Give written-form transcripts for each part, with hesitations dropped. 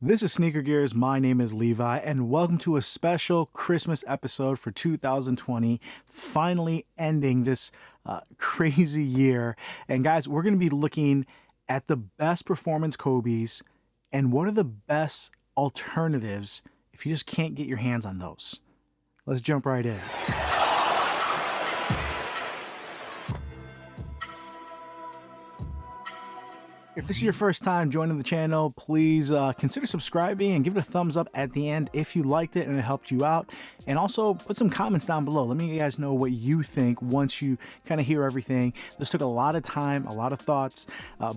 This is Sneaker Gears. My name is Levi, and welcome to a special Christmas episode for 2020. Finally ending this crazy year. And guys, we're going to be looking at the best performance Kobes and what are the best alternatives if you just can't get your hands on those. Let's jump right in. If this is your first time joining the channel, please consider subscribing and give it a thumbs up at the end if you liked it and it helped you out. And also put some comments down below. Let me guys know what you think once you kind of hear everything. This took a lot of time, a lot of thoughts.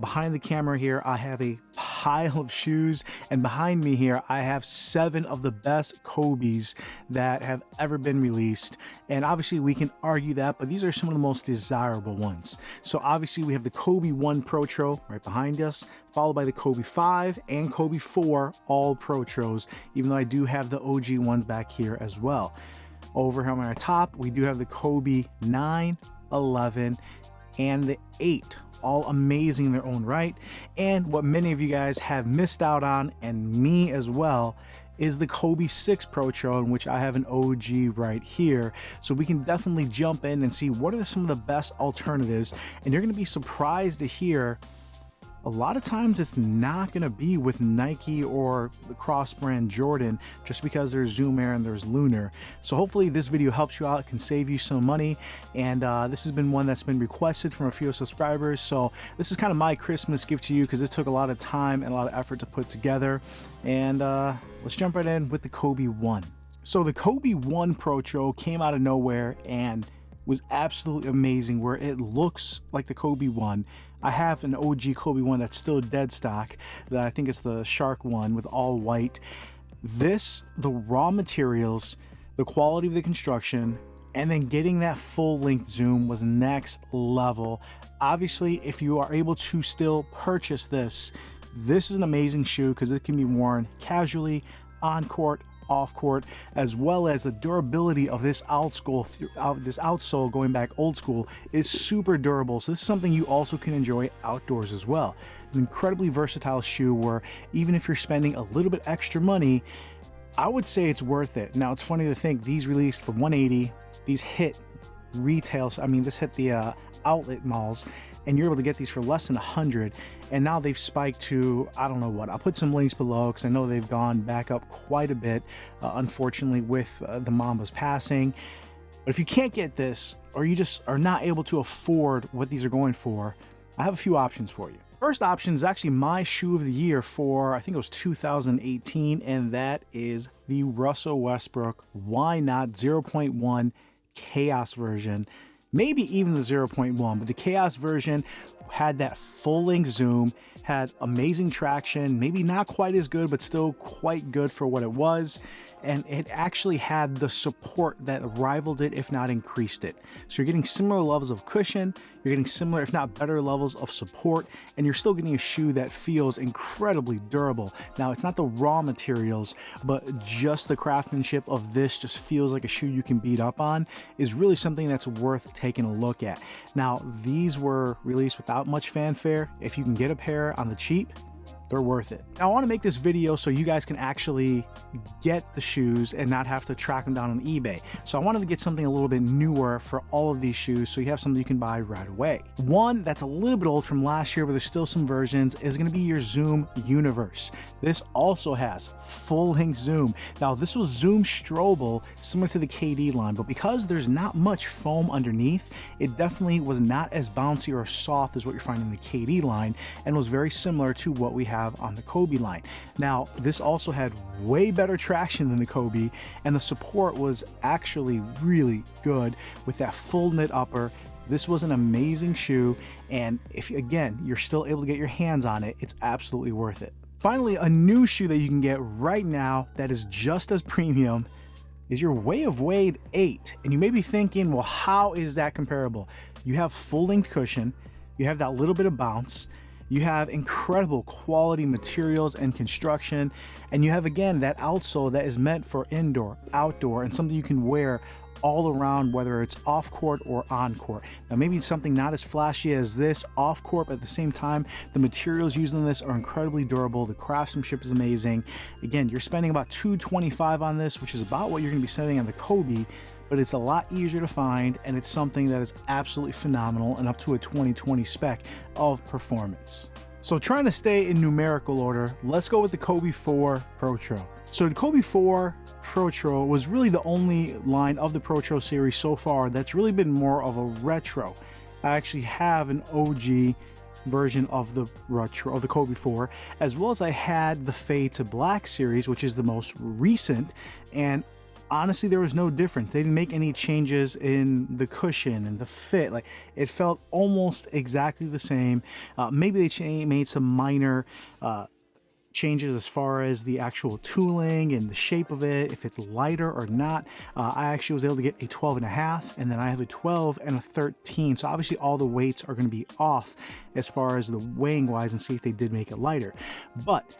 Behind the camera here, I have a pile of shoes, and behind me here, I have 7 of the best Kobes that have ever been released. And obviously we can argue that, but these are some of the most desirable ones. So obviously we have the Kobe 1 Protro right behind us, followed by the Kobe 5 and Kobe 4 all Protros, even though I do have the OG ones back here as well. Over here on our top, we do have the Kobe 9, 11, and the 8, all amazing in their own right. And what many of you guys have missed out on, and me as well, is the Kobe 6 Protro, in which I have an OG right here. So we can definitely jump in and see what are some of the best alternatives, and you're going to be surprised to hear a lot of times it's not going to be with Nike or the cross brand Jordan, just because there's Zoom Air and there's Lunar. So hopefully this video helps you out, can save you some money. And this has been one that's been requested from a few subscribers. So this is kind of my Christmas gift to you, because this took a lot of time and a lot of effort to put together. And let's jump right in with the Kobe 1. So the Kobe 1 Protro came out of nowhere and was absolutely amazing, where it looks like the Kobe 1. I have an OG Kobe 1 that's still dead stock, that I think it's the Shark one with all white. This, the raw materials, the quality of the construction, and then getting that full length zoom was next level. Obviously, if you are able to still purchase this, this is an amazing shoe because it can be worn casually, on court, off court, as well as the durability of this outsole going back old school is super durable. So this is something you also can enjoy outdoors as well. An incredibly versatile shoe where even if you're spending a little bit extra money, I would say it's worth it. Now it's funny to think these released for $180, these hit retail, I mean this hit the outlet malls, and you're able to get these for less than $100, and now they've spiked to, I don't know what. I'll put some links below because I know they've gone back up quite a bit, unfortunately, with the Mamba's passing. But if you can't get this, or you just are not able to afford what these are going for, I have a few options for you. First option is actually my shoe of the year for, I think it was 2018, and that is the Russell Westbrook Why Not 0.1 Chaos version. Maybe even the 0.1, but the Chaos version had that full length zoom, had amazing traction, maybe not quite as good, but still quite good for what it was. And it actually had the support that rivaled it, if not increased it. So you're getting similar levels of cushion, you're getting similar, if not better levels of support, and you're still getting a shoe that feels incredibly durable. Now, it's not the raw materials, but just the craftsmanship of this just feels like a shoe you can beat up on, is really something that's worth taking a look at. Now, these were released without much fanfare. If you can get a pair on the cheap, they're worth it. Now, I want to make this video so you guys can actually get the shoes and not have to track them down on eBay. So I wanted to get something a little bit newer for all of these shoes, so you have something you can buy right away. One that's a little bit old from last year, but there's still some versions, is going to be your Zoom Universe. This also has full-length zoom. Now, this was Zoom Strobel, similar to the KD line, but because there's not much foam underneath, it definitely was not as bouncy or soft as what you're finding in the KD line, and was very similar to what we have on the Kobe line. Now, this also had way better traction than the Kobe, and the support was actually really good with that full knit upper. This was an amazing shoe, and if again you're still able to get your hands on it, it's absolutely worth it. Finally, a new shoe that you can get right now that is just as premium is your Way of Wade 8. And you may be thinking, well, how is that comparable? You have full length cushion, you have that little bit of bounce, you have incredible quality materials and construction, and you have again that outsole that is meant for indoor, outdoor, and something you can wear all around, whether it's off court or on court. Now maybe something not as flashy as this off court, but at the same time, the materials used in this are incredibly durable. The craftsmanship is amazing. Again, you're spending about $225 on this, which is about what you're going to be spending on the Kobe, but it's a lot easier to find, and it's something that is absolutely phenomenal and up to a 2020 spec of performance. So trying to stay in numerical order, let's go with the Kobe 4 Protro. So the Kobe 4 Protro was really the only line of the Protro series so far that's really been more of a retro. I actually have an OG version of the retro of the Kobe 4, as well as I had the Fade to Black series, which is the most recent, and honestly there was no difference. They didn't make any changes in the cushion and the fit. Like, it felt almost exactly the same. Maybe they made some minor changes as far as the actual tooling and the shape of it, if it's lighter or not. I actually was able to get a 12.5, and then I have a 12 and a 13. So obviously all the weights are going to be off as far as the weighing wise, and see if they did make it lighter. But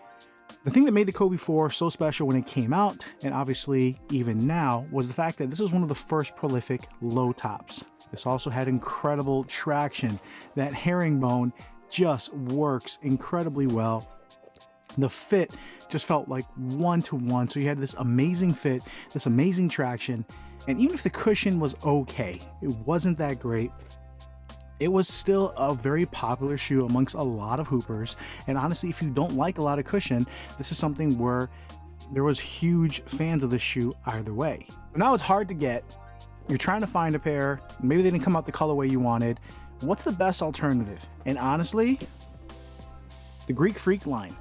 the thing that made the Kobe 4 so special when it came out, and obviously even now, was the fact that this was one of the first prolific low tops. This also had incredible traction. That herringbone just works incredibly well. The fit just felt like one-to-one. So you had this amazing fit, this amazing traction, and even if the cushion was okay, it wasn't that great, it was still a very popular shoe amongst a lot of hoopers. And honestly, if you don't like a lot of cushion, this is something where there was huge fans of this shoe either way. But now it's hard to get. You're trying to find a pair, maybe they didn't come out the colorway you wanted. What's the best alternative? And honestly, the Greek Freak line.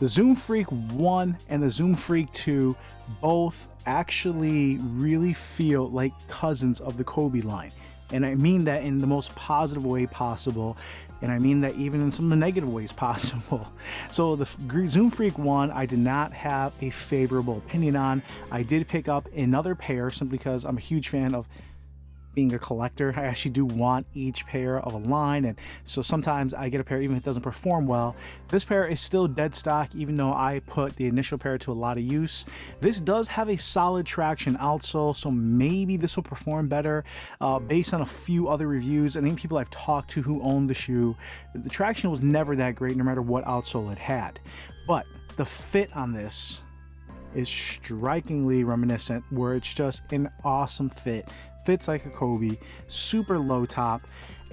The Zoom Freak 1 and the Zoom Freak 2 both actually really feel like cousins of the Kobe line. And I mean that in the most positive way possible. And I mean that even in some of the negative ways possible. So the Zoom Freak 1, I did not have a favorable opinion on. I did pick up another pair simply because I'm a huge fan of being a collector. I actually do want each pair of a line, and so sometimes I get a pair even if it doesn't perform well. This pair is still dead stock, even though I put the initial pair to a lot of use. This does have a solid traction outsole, so maybe this will perform better. Based on a few other reviews and even people I've talked to who own the shoe, the traction was never that great no matter what outsole it had. But the fit on this is strikingly reminiscent, where it's just an awesome fit. Fits like a Kobe, super low top,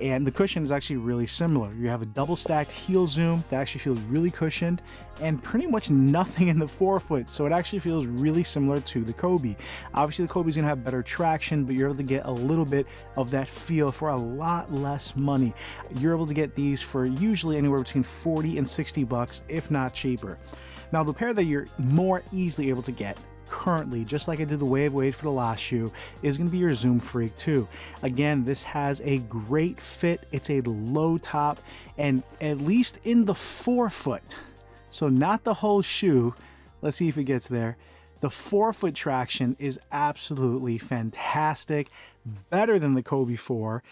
and the cushion is actually really similar. You have a double stacked heel zoom that actually feels really cushioned, and pretty much nothing in the forefoot, so it actually feels really similar to the Kobe. Obviously the Kobe's gonna have better traction, but you're able to get a little bit of that feel for a lot less money. You're able to get these for usually anywhere between 40 and 60 bucks, if not cheaper. Now the pair that you're more easily able to get currently, just like I did the Wave Wade for the last shoe, is going to be your Zoom Freak 2. Again, this has a great fit. It's a low top, and at least in the forefoot, so not the whole shoe, let's see if it gets there, the forefoot traction is absolutely fantastic, better than the Kobe 4.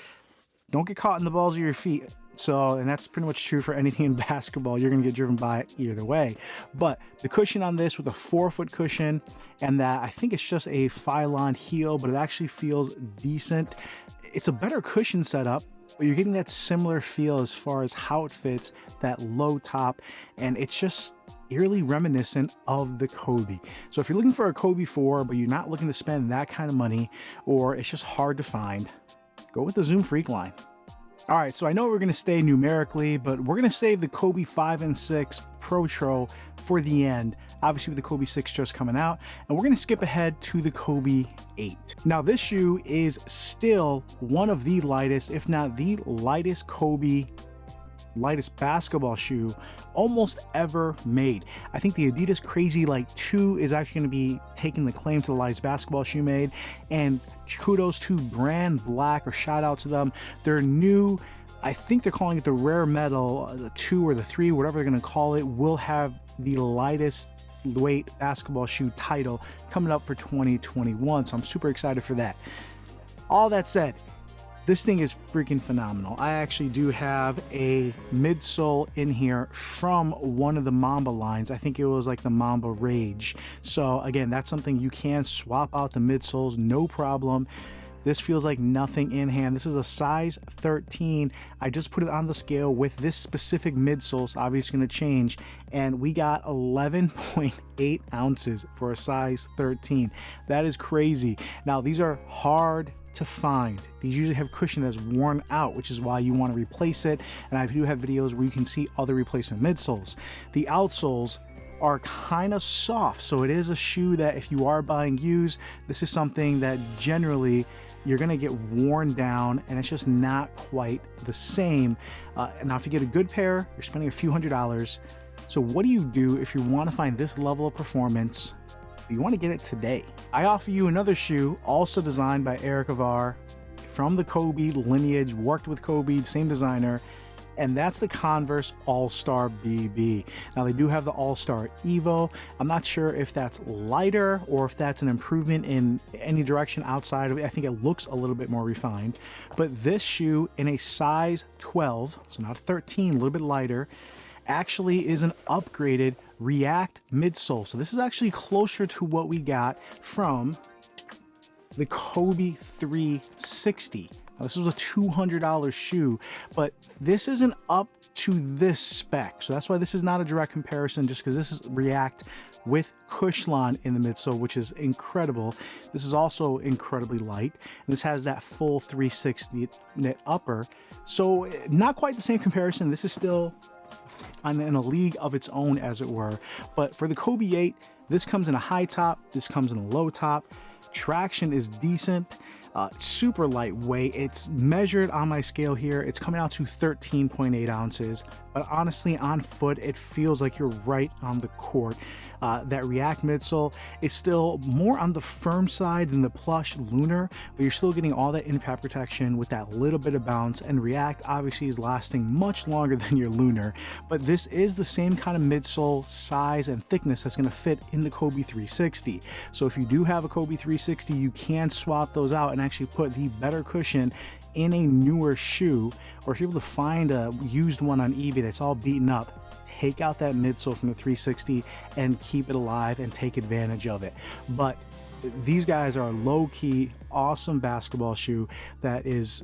Don't get caught in the balls of your feet. So, and that's pretty much true for anything in basketball. You're going to get driven by it either way. But the cushion on this, with a forefoot cushion, and that I think it's just a Phylon heel, but it actually feels decent. It's a better cushion setup, but you're getting that similar feel as far as how it fits, that low top, and it's just eerily reminiscent of the Kobe. So if you're looking for a Kobe 4, but you're not looking to spend that kind of money, or it's just hard to find, go with the Zoom Freak line. All right, so I know we're going to stay numerically, but we're going to save the Kobe 5 and 6 Protro for the end, obviously with the Kobe 6 just coming out, and we're going to skip ahead to the Kobe 8. Now this shoe is still one of the lightest, if not the lightest lightest basketball shoe almost ever made. I think the Adidas Crazy Light 2 is actually going to be taking the claim to the lightest basketball shoe made, and kudos to Brand Black, or shout out to them. Their new, I think they're calling it the Rare Metal, the 2 or the 3, whatever they're going to call it, will have the lightest weight basketball shoe title coming up for 2021, so I'm super excited for that. All that said, This thing is freaking phenomenal. I actually do have a midsole in here from one of the Mamba lines. I think it was like the Mamba Rage. So again, that's something you can swap out the midsoles, no problem. This feels like nothing in hand. This is a size 13. I just put it on the scale with this specific midsole, so obviously it's going to change, and we got 11.8 ounces for a size 13. That is crazy. Now, these are hard to find. These usually have cushion that's worn out, which is why you want to replace it, and I do have videos where you can see other replacement midsoles. The outsoles are kind of soft, so it is a shoe that if you are buying used, this is something that generally you're gonna get worn down, and it's just not quite the same. Now if you get a good pair, you're spending a few $100s. So what do you do if you want to find this level of performance? You want to get it today. I offer you another shoe also designed by Eric Avar from the Kobe lineage, worked with Kobe, same designer, and that's the Converse All-Star BB. Now they do have the All-Star Evo. I'm not sure if that's lighter or if that's an improvement in any direction outside of it. I think it looks a little bit more refined, but this shoe in a size 12, so not a 13, a little bit lighter, actually is an upgraded React midsole. So this is actually closer to what we got from the Kobe 360. Now, this was a $200 shoe, but this isn't up to this spec. So that's why this is not a direct comparison, just because this is React with Cushlon in the midsole, which is incredible. This is also incredibly light. And this has that full 360 knit upper. So not quite the same comparison. This is still in a league of its own, as it were. But for the Kobe 8, this comes in a high top, this comes in a low top. Traction is decent. Super lightweight. It's measured on my scale here. It's coming out to 13.8 ounces, but honestly on foot it feels like you're right on the court. That React midsole is still more on the firm side than the plush Lunar, but you're still getting all that impact protection with that little bit of bounce, and React obviously is lasting much longer than your Lunar, but this is the same kind of midsole size and thickness that's going to fit in the Kobe 360. So if you do have a Kobe 360, you can swap those out and actually put the better cushion in a newer shoe, or if you're able to find a used one on eBay that's all beaten up, take out that midsole from the 360 and keep it alive and take advantage of it. But these guys are a low-key awesome basketball shoe that is,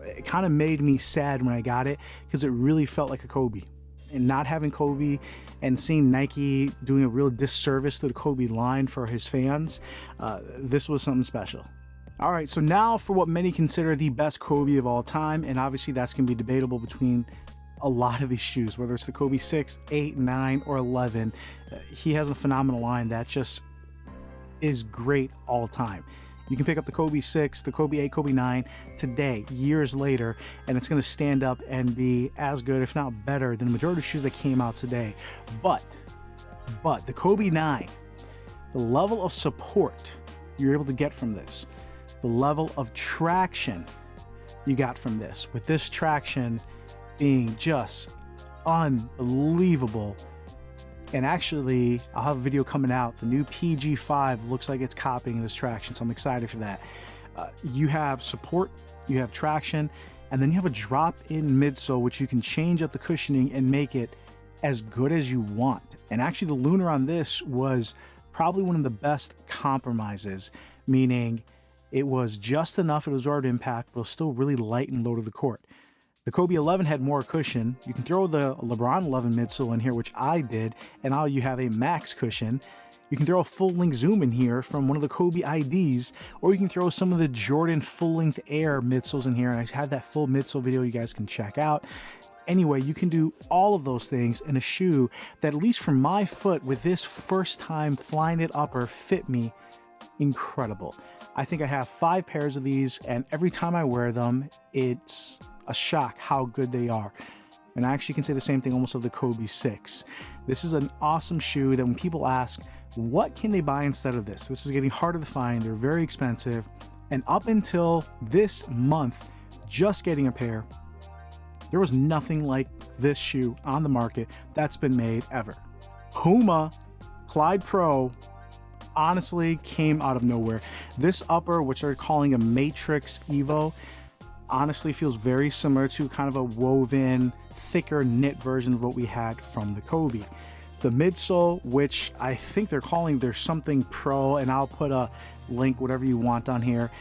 it kind of made me sad when I got it, because it really felt like a Kobe. And not having Kobe and seeing Nike doing a real disservice to the Kobe line for his fans, this was something special. All right, so now for what many consider the best Kobe of all time, and obviously that's going to be debatable between a lot of these shoes, whether it's the Kobe 6, 8, 9, or 11. He has a phenomenal line that just is great all time. You can pick up the Kobe 6, the Kobe 8, Kobe 9 today, years later, and it's going to stand up and be as good, if not better, than the majority of shoes that came out today. But the Kobe 9, the level of support you're able to get from this, the level of traction you got from this, with this traction being just unbelievable. And actually, I'll have a video coming out. The new PG5 looks like it's copying this traction, so I'm excited for that. You have support, you have traction, and then you have a drop-in midsole, which you can change up the cushioning and make it as good as you want. And actually, the Lunar on this was probably one of the best compromises, meaning it was just enough, it absorbed impact, but it was still really light and low to the court. The Kobe 11 had more cushion. You can throw the LeBron 11 midsole in here, which I did, and now you have a max cushion. You can throw a full-length Zoom in here from one of the Kobe IDs, or you can throw some of the Jordan full-length Air midsoles in here, and I have that full midsole video you guys can check out. Anyway, you can do all of those things in a shoe that, at least for my foot, with this first time flying it upper, fit me incredible. I think I have 5 pairs of these, and every time I wear them, it's a shock how good they are. And I actually can say the same thing almost of the Kobe 6. This is an awesome shoe that when people ask, what can they buy instead of this? This is getting harder to find. They're very expensive. And up until this month, just getting a pair, there was nothing like this shoe on the market that's been made ever. Puma Clyde Pro honestly came out of nowhere. This upper, which they're calling a Matrix Evo, honestly feels very similar to kind of a woven, thicker knit version of what we had from the Kobe. The midsole, which I think they're calling their something pro, and I'll put a link, whatever you want, on here.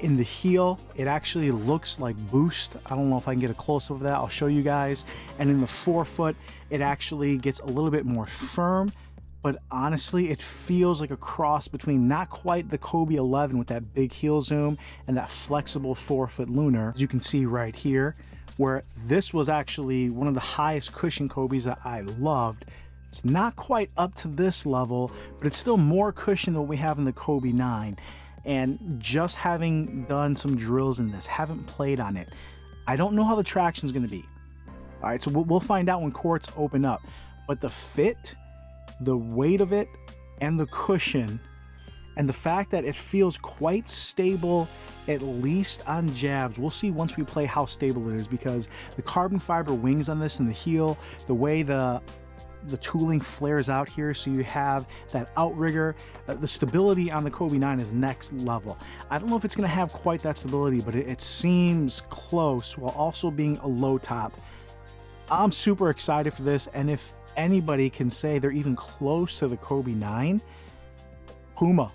In the heel, it actually looks like Boost. I don't know if I can get a close-up of that. I'll show you guys. And in the forefoot, it actually gets a little bit more firm, but honestly, it feels like a cross between not quite the Kobe 11 with that big heel zoom and that flexible forefoot lunar, as you can see right here, where this was actually one of the highest cushion Kobes that I loved. It's not quite up to this level, but it's still more cushion than what we have in the Kobe 9. And just having done some drills in this, haven't played on it, I don't know how the traction is going to be. All right, so we'll find out when courts open up. But the fit, the weight of it, and the cushion, and the fact that it feels quite stable, at least on jabs. We'll see once we play how stable it is, because the carbon fiber wings on this and the heel, the way the tooling flares out here, so you have that outrigger. The stability on the Kobe 9 is next level. I don't know if it's going to have quite that stability, but it seems close while also being a low top. I'm super excited for this, and if anybody can say they're even close to the Kobe 9, Puma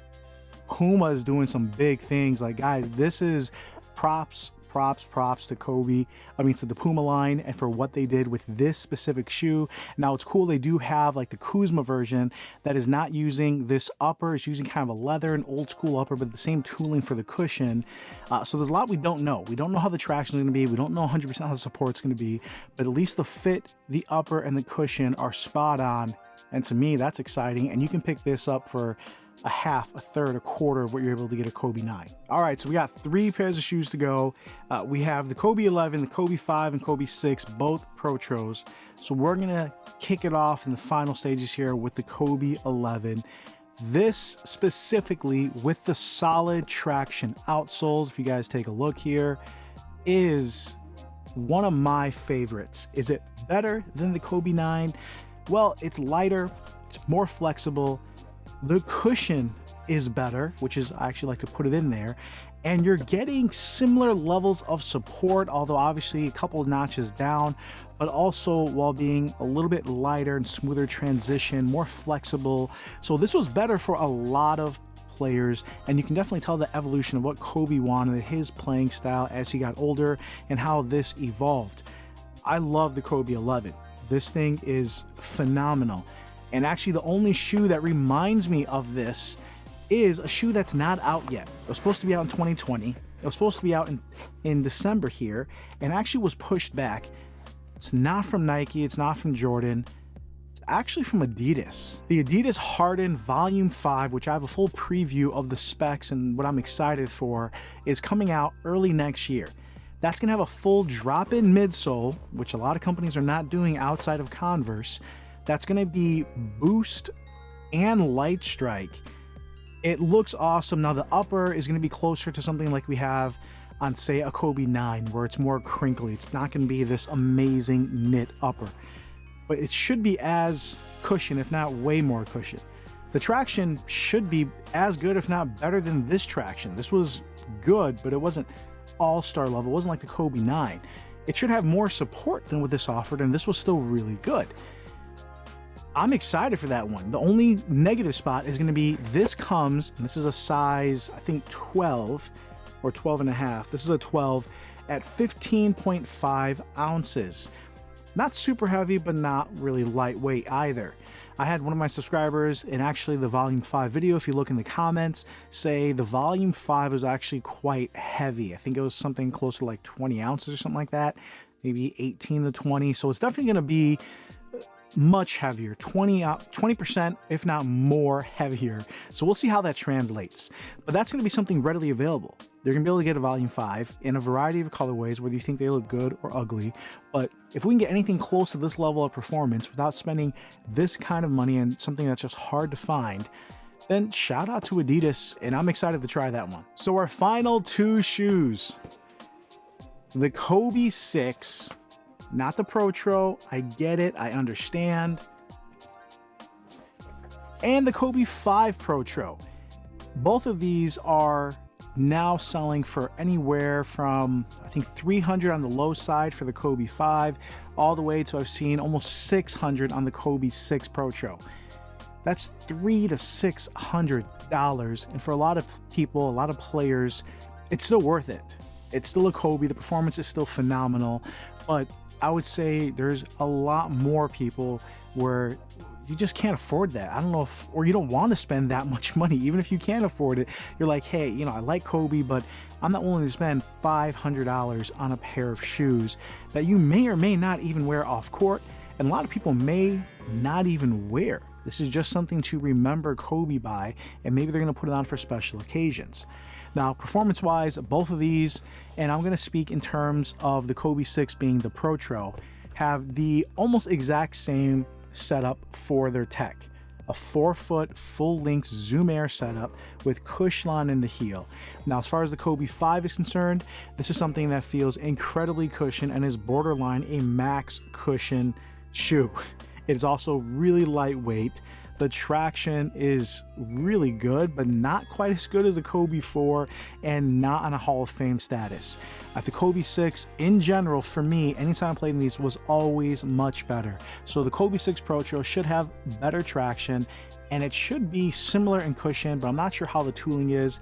is doing some big things. Like, guys, this is props to Kobe, to the Puma line, and for what they did with this specific shoe. Now, it's cool, they do have like the Kuzma version that is not using this upper, it's using kind of a leather and old school upper, but the same tooling for the cushion. So there's a lot we don't know. We don't know how the traction is going to be, we don't know 100% how the support's going to be, but at least the fit, the upper, and the cushion are spot on, and to me that's exciting. And you can pick this up for a half, a third, a quarter of what you're able to get a Kobe 9. All right, so we got 3 pairs of shoes to go. We have the Kobe 11, the Kobe 5, and Kobe 6, both Protros. So we're gonna kick it off in the final stages here with the Kobe 11. This specifically with the solid traction outsoles, if you guys take a look here, is one of my favorites. Is it better than the Kobe 9? Well, it's lighter, it's more flexible. The cushion is better, which is, I actually like to put it in there, and you're getting similar levels of support, although obviously a couple of notches down, but also while being a little bit lighter and smoother transition, more flexible. So this was better for a lot of players, and you can definitely tell the evolution of what Kobe wanted, his playing style as he got older, and how this evolved. I love the Kobe 11. This thing is phenomenal. And actually, the only shoe that reminds me of this is a shoe that's not out yet. It was supposed to be out in 2020. It was supposed to be out in December here, and actually was pushed back. It's not from Nike, it's not from Jordan. It's actually from Adidas. The Adidas Hardened Volume 5, which I have a full preview of the specs and what I'm excited for, is coming out early next year. That's gonna have a full drop-in midsole, which a lot of companies are not doing outside of Converse. That's going to be Boost and Light Strike. It looks awesome. Now the upper is going to be closer to something like we have on, say, a Kobe 9, where it's more crinkly. It's not going to be this amazing knit upper, but it should be as cushion, if not way more cushion. The traction should be as good, if not better than this traction. This was good, but it wasn't all-star level. It wasn't like the Kobe 9. It should have more support than what this offered, and this was still really good. I'm excited for that one. The only negative spot is going to be this comes, and this is a size, I think 12 or 12 and a half. This is a 12 at 15.5 ounces. Not super heavy, but not really lightweight either. I had one of my subscribers in actually the Volume 5 video, if you look in the comments, say the Volume 5 was actually quite heavy. I think it was something close to like 20 ounces or something like that, maybe 18 to 20. So it's definitely going to be much heavier, 20%, if not more heavier. So we'll see how that translates. But that's going to be something readily available. You're going to be able to get a Volume 5 in a variety of colorways, whether you think they look good or ugly. But if we can get anything close to this level of performance without spending this kind of money and something that's just hard to find, then shout out to Adidas, and I'm excited to try that one. So our final 2 shoes, the Kobe 6, not the Protro. I get it, I understand. and the Kobe 5 Protro. Both of these are now selling for anywhere from, I think, $300 on the low side for the Kobe 5, all the way to, I've seen, almost $600 on the Kobe 6 Protro. That's $300 to $600, and for a lot of people, a lot of players, it's still worth it. It's still a Kobe, the performance is still phenomenal, but I would say there's a lot more people where you just can't afford that. I don't know if, or you don't want to spend that much money. Even if you can afford it, you're like, hey, you know, I like Kobe, but I'm not willing to spend $500 on a pair of shoes that you may or may not even wear off court, and a lot of people may not even wear. This is just something to remember Kobe by, and maybe they're going to put it on for special occasions. Now, performance-wise, both of these, and I'm going to speak in terms of the Kobe 6 being the Protro, have the almost exact same setup for their tech. A 4-foot full-length Zoom Air setup with Cushlon in the heel. Now, as far as the Kobe 5 is concerned, this is something that feels incredibly cushioned and is borderline a max cushion shoe. It is also really lightweight. The traction is really good, but not quite as good as the Kobe 4 and not on a Hall of Fame status. The Kobe 6 in general, for me, anytime I played in these, was always much better. So the Kobe 6 Protro should have better traction, and it should be similar in cushion, but I'm not sure how the tooling is.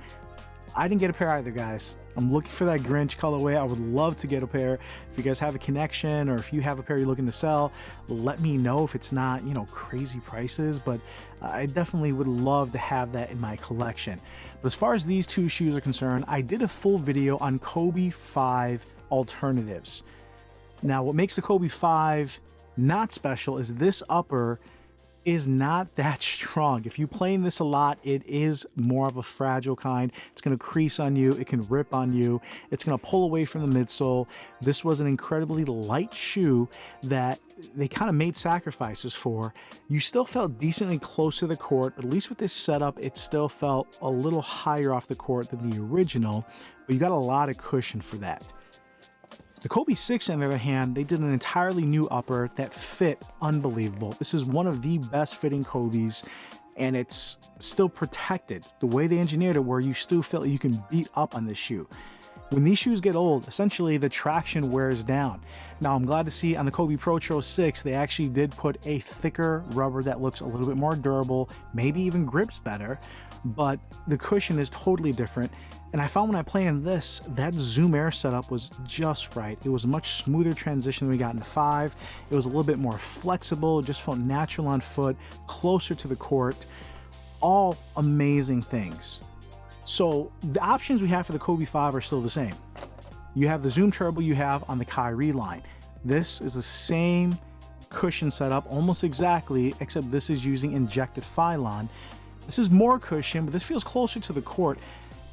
I didn't get a pair either, guys. I'm looking for that Grinch colorway. I would love to get a pair. If you guys have a connection, or if you have a pair you're looking to sell, let me know if it's not, you know, crazy prices, but I definitely would love to have that in my collection. But as far as these two shoes are concerned, I did a full video on Kobe 5 alternatives. Now, what makes the Kobe 5 not special is this upper is not that strong. If you play in this a lot, it is more of a fragile kind. It's going to crease on you, it can rip on you, it's going to pull away from the midsole. This was an incredibly light shoe that they kind of made sacrifices for. You still felt decently close to the court. At least with this setup, it still felt a little higher off the court than the original, but you got a lot of cushion for that. The Kobe 6, on the other hand, they did an entirely new upper that fit unbelievable. This is one of the best fitting Kobes, and it's still protected. The way they engineered it, where you still feel like you can beat up on this shoe. When these shoes get old, essentially the traction wears down. Now, I'm glad to see on the Kobe Protro 6, they actually did put a thicker rubber that looks a little bit more durable, maybe even grips better, but the cushion is totally different. And I found when I play in this, that Zoom Air setup was just right. It was a much smoother transition than we got in the 5. It was a little bit more flexible, it just felt natural on foot, closer to the court. All amazing things. So the options we have for the Kobe 5 are still the same. You have the Zoom Turbo you have on the Kyrie line. This is the same cushion setup, almost exactly, except this is using injected Phylon. This is more cushion, but this feels closer to the court,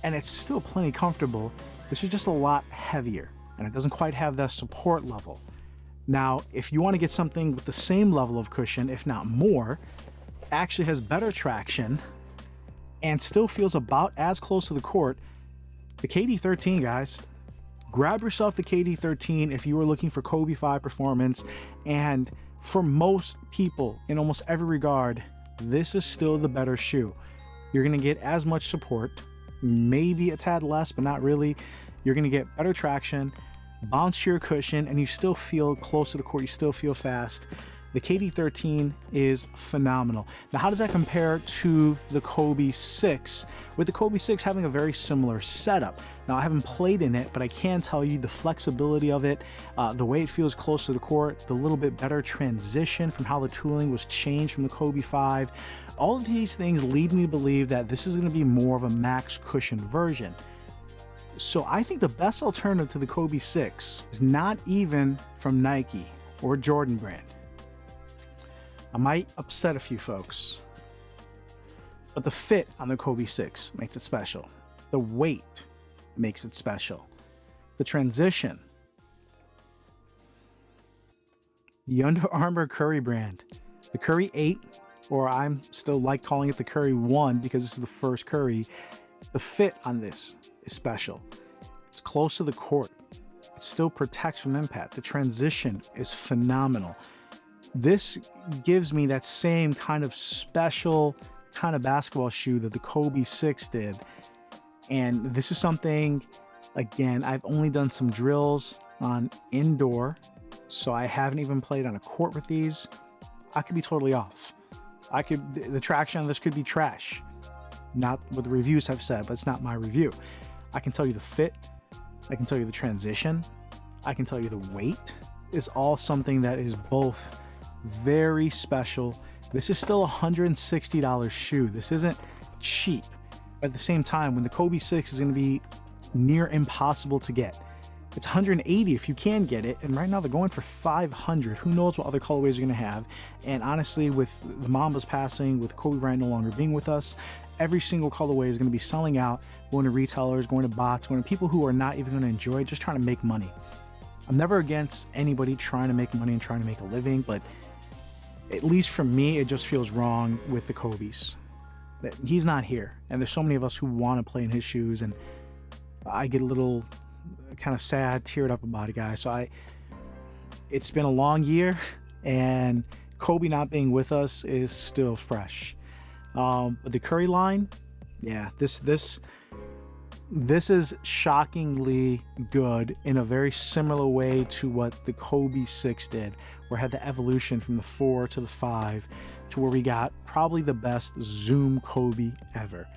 and it's still plenty comfortable. This is just a lot heavier, and it doesn't quite have that support level. Now, if you want to get something with the same level of cushion, if not more, actually has better traction, and still feels about as close to the court, the KD13, guys. Grab yourself the KD13 if you are looking for Kobe 5 performance, and for most people, in almost every regard, this is still the better shoe. You're going to get as much support, maybe a tad less, but not really. You're going to get better traction, bouncier cushion, and you still feel close to the court, you still feel fast. The KD13 is phenomenal. Now, how does that compare to the Kobe 6? With the Kobe 6 having a very similar setup. Now, I haven't played in it, but I can tell you the flexibility of it, the way it feels close to the court, the little bit better transition from how the tooling was changed from the Kobe 5. All of these things lead me to believe that this is going to be more of a max cushion version. So I think the best alternative to the Kobe 6 is not even from Nike or Jordan brand. I might upset a few folks, but the fit on the Kobe 6 makes it special. The weight makes it special. The transition. The Under Armour Curry brand. The Curry 8, or I'm still like calling it the Curry 1 because this is the first Curry. The fit on this is special. It's close to the court. It still protects from impact. The transition is phenomenal. This gives me that same kind of special kind of basketball shoe that the Kobe 6 did. And this is something, again, I've only done some drills on indoor, so I haven't even played on a court with these. I could be totally off. The traction on this could be trash. Not what the reviews have said, but it's not my review. I can tell you the fit. I can tell you the transition. I can tell you the weight. It's all something that is both very special. This is still a $160 shoe. This isn't cheap. At the same time, when the Kobe 6 is going to be near impossible to get. It's $180 if you can get it, and right now they're going for $500. Who knows what other colorways you're going to have? And honestly, with the Mambas passing, with Kobe Bryant no longer being with us, every single colorway is going to be selling out, going to retailers, going to bots, going to people who are not even going to enjoy it, just trying to make money. I'm never against anybody trying to make money and trying to make a living, but at least for me, it just feels wrong with the Kobe's. That he's not here, and there's so many of us who want to play in his shoes, and I get a little kind of sad, teared up about it, guys. So it's been a long year, and Kobe not being with us is still fresh. But the Curry line, yeah, this is shockingly good in a very similar way to what the Kobe 6 did, where it had the evolution from the 4 to the 5 to where we got probably the best Zoom Kobe ever.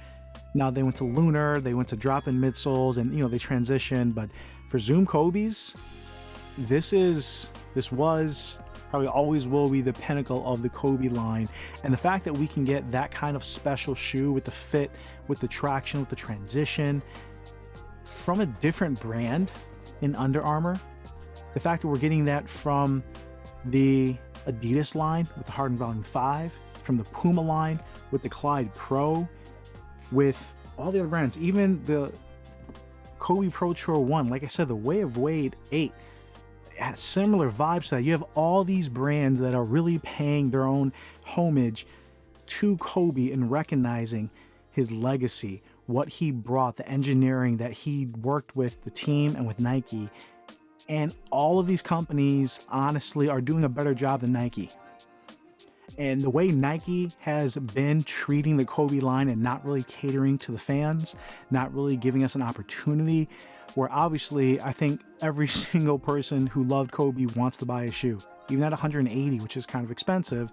Now they went to Lunar, they went to drop-in midsoles, and they transitioned, but for Zoom Kobe's, this was, probably always will be the pinnacle of the Kobe line. And the fact that we can get that kind of special shoe with the fit, with the traction, with the transition from a different brand in Under Armour, the fact that we're getting that from the Adidas line with the Hardened Volume 5, from the Puma line with the Clyde Pro, with all the other brands, even the Kobe Protro 1, like I said, the Way of Wade 8, has similar vibes to that. You have all these brands that are really paying their own homage to Kobe and recognizing his legacy, what he brought, the engineering that he worked with the team and with Nike. And all of these companies honestly are doing a better job than Nike. And the way Nike has been treating the Kobe line and not really catering to the fans, not really giving us an opportunity, where obviously I think every single person who loved Kobe wants to buy a shoe, even at $180, which is kind of expensive.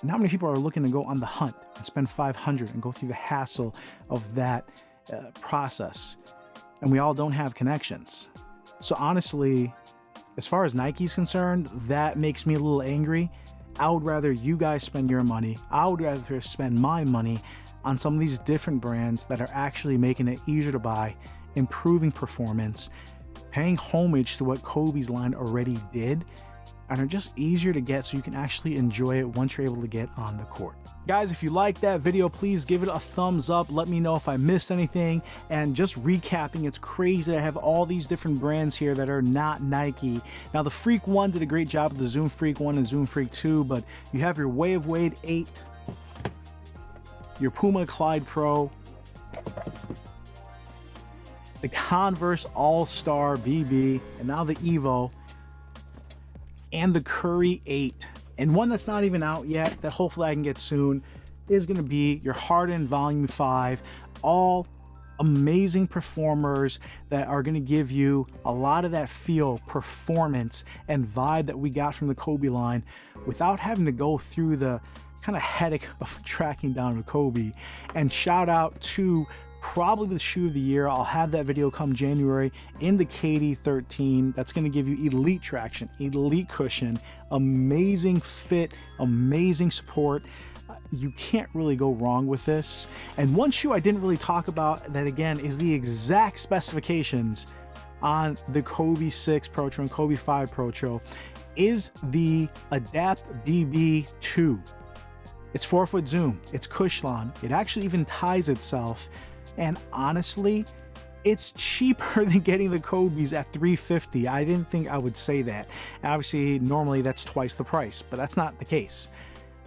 Not many people are looking to go on the hunt and spend $500 and go through the hassle of that process. And we all don't have connections. So honestly, as far as Nike's concerned, that makes me a little angry. I would rather you guys spend your money. I would rather spend my money on some of these different brands that are actually making it easier to buy, improving performance, paying homage to what Kobe's line already did, and are just easier to get so you can actually enjoy it once you're able to get on the court. Guys, if you liked that video, please give it a thumbs up. Let me know if I missed anything. And just recapping, it's crazy that I have all these different brands here that are not Nike. Now, the Freak 1 did a great job with the Zoom Freak 1 and Zoom Freak 2, but you have your Way of Wade 8, your Puma Clyde Pro, the Converse All-Star BB, and now the Evo, and the Curry 8. And one that's not even out yet, that hopefully I can get soon, is going to be your Hardened Volume 5. All amazing performers that are going to give you a lot of that feel, performance, and vibe that we got from the Kobe line without having to go through the kind of headache of tracking down a Kobe. And shout out to probably the shoe of the year. I'll have that video come January in the KD13. That's going to give you elite traction, elite cushion, amazing fit, amazing support. You can't really go wrong with this. And one shoe I didn't really talk about that, again, is the exact specifications on the Kobe 6 Protro and Kobe 5 Protro, is the Adapt BB2. It's 4-foot zoom, it's Cushlon, it actually even ties itself. And honestly, it's cheaper than getting the Kobe's at $350. I didn't think I would say that. Obviously, normally that's twice the price, but that's not the case.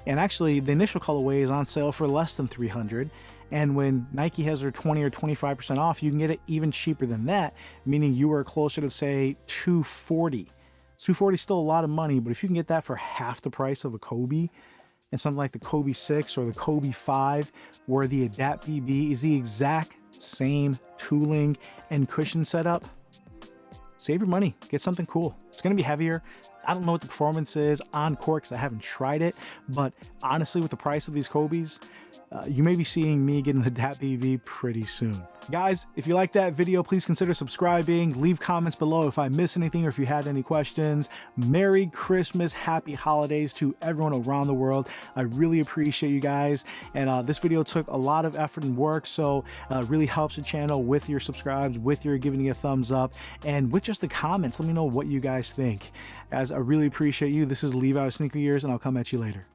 And actually, the initial colorway is on sale for less than $300. And when Nike has their 20 or 25% off, you can get it even cheaper than that, meaning you are closer to, say, $240. $240 is still a lot of money, but if you can get that for half the price of a Kobe, and something like the Kobe 6 or the Kobe 5, where the Adapt BB is the exact same tooling and cushion setup, save your money, get something cool. It's gonna be heavier. I don't know what the performance is on court because I haven't tried it, but honestly, with the price of these Kobes, you may be seeing me getting the Adapt BB pretty soon. Guys, if you like that video, please consider subscribing. Leave comments below if I miss anything or if you had any questions. Merry Christmas, happy holidays to everyone around the world. I really appreciate you guys. And this video took a lot of effort and work, so it really helps the channel with your subscribes, with your giving it a thumbs up, and with just the comments. Let me know what you guys think. Guys, I really appreciate you. This is Levi with Sneaker Years, and I'll come at you later.